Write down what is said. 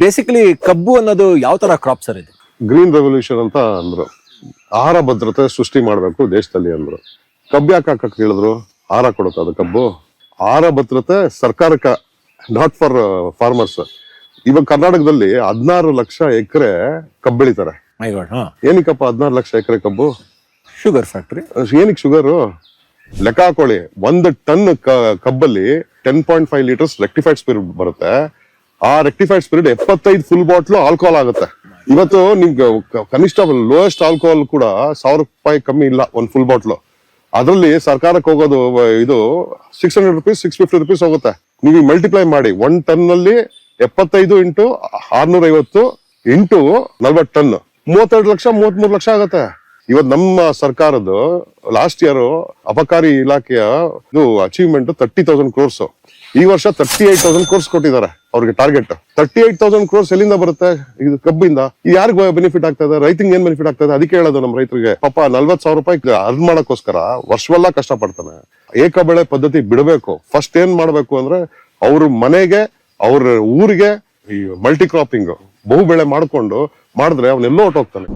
Basically ಕಬ್ಬು ಅನ್ನೋದು ಯಾವ ತರ ಕ್ರಾಪ್ ಸರ್ ಇದು? ಗ್ರೀನ್ ರೆವಲ್ಯೂಷನ್ ಅಂತ ಅಂದ್ರು. ಆಹಾರ ಭದ್ರತೆ ಸೃಷ್ಟಿ ಮಾಡ್ಬೇಕು ದೇಶದಲ್ಲಿ ಅಂದ್ರು. ಕಬ್ಬು ಯಾಕೆ ಹಾಕಕ್ ಹೇಳಿದ್ರು? ಆಹಾರ ಕೊಡುತ್ತೆ ಅದು ಕಬ್ಬು. ಆಹಾರ ಭದ್ರತೆ ಸರ್ಕಾರಕ್ಕೆ, ನಾಟ್ ಫಾರ್ ಫಾರ್ಮರ್ಸ್. ಇವಾಗ ಕರ್ನಾಟಕದಲ್ಲಿ 16 ಲಕ್ಷ ಎಕರೆ ಕಬ್ಬು ಬೆಳಿತಾರೆ. ಮೈ ಗಾಡ್. ಏನಕ್ಕಪ್ಪ 16 ಲಕ್ಷ ಎಕರೆ ಕಬ್ಬು? Sugar factory. ಏನಕ್ಕೆ ಶುಗರು? ಲೆಕ್ಕ ಹಾಕೊಳ್ಳಿ, 1 ಟನ್ ಕಬ್ಬಲ್ಲಿ 10.5 ಲೀಟರ್ಸ್ ರೆಕ್ಟಿಫೈಡ್ ಸ್ಪಿರಿಟ್ ಬರುತ್ತೆ. ಆ rectified spirit 75 full bottle alcohol ಆಗುತ್ತೆ. ಇವತ್ತು ನಿಮ್ಗೆ ಕನಿಷ್ಠ ಲೋಯೆಸ್ಟ್ ಆಲ್ಕೋಹಾಲ್ ಕೂಡ 1000 ರೂಪಾಯಿ ಕಮ್ಮಿ ಇಲ್ಲ ಒಂದು ಫುಲ್ ಬಾಟ್ಲು. ಅದರಲ್ಲಿ ಸರ್ಕಾರಕ್ಕೆ ಹೋಗೋದು ಇದು 600 ರೂಪೀಸ್ 650 ರೂಪೀಸ್ ಹೋಗುತ್ತೆ. ನೀವು ಮಲ್ಟಿಪ್ಲೈ ಮಾಡಿ, 1 ಟನ್ ಅಲ್ಲಿ 75 into 650 into 40 ton 32 lakh 33 lakh ಆಗತ್ತೆ. ಇವತ್ತು ನಮ್ಮ ಸರ್ಕಾರದ ಲಾಸ್ಟ್ ಇಯರ್ ಅಬಕಾರಿ ಇಲಾಖೆಯ ಇದು ಅಚೀವ್ಮೆಂಟ್ 30,000 ಕ್ರೋರ್ಸ್. ಈ ವರ್ಷ 38,000 ಕ್ರೋರ್ಸ್ ಕೊಟ್ಟಿದ್ದಾರೆ ಅವ್ರಿಗೆ ಟಾರ್ಗೆಟ್. 38,000 ಕ್ರೋರ್ಸ್ ಎಲ್ಲಿಂದ ಬರುತ್ತೆ? ಇದು ಕಬ್ಬಿಂದ. ಯಾರಿಗ ಬೆನಿಫಿಟ್ ಆಗ್ತಾ ಇದೆ? ರೈತಂಗೆ ಏನ್ ಬೆನಿಫಿಟ್ ಆಗ್ತಾ ಇದೆ? ಅದಕ್ಕೆ ಹೇಳೋದು ನಮ್ಮ ರೈತರಿಗೆ, ಪಾಪ 40,000 ರೂಪಾಯಿ ಅರ್ನ್ ಮಾಡಕ್ಕೋಸ್ಕರ ವರ್ಷವೆಲ್ಲ ಕಷ್ಟ ಪಡ್ತಾನೆ. ಏಕ ಬೆಳೆ ಪದ್ಧತಿ ಬಿಡಬೇಕು. ಫಸ್ಟ್ ಏನ್ ಮಾಡ್ಬೇಕು ಅಂದ್ರೆ ಅವ್ರ ಮನೆಗೆ, ಅವ್ರ ಊರಿಗೆ ಈ ಮಲ್ಟಿ ಕ್ರಾಪಿಂಗ್ ಬಹು ಬೆಳೆ ಮಾಡ್ಕೊಂಡು ಮಾಡಿದ್ರೆ ಅವನೆಲ್ಲೋ ಹೊಟ್ಟೋಗ್ತಾನೆ.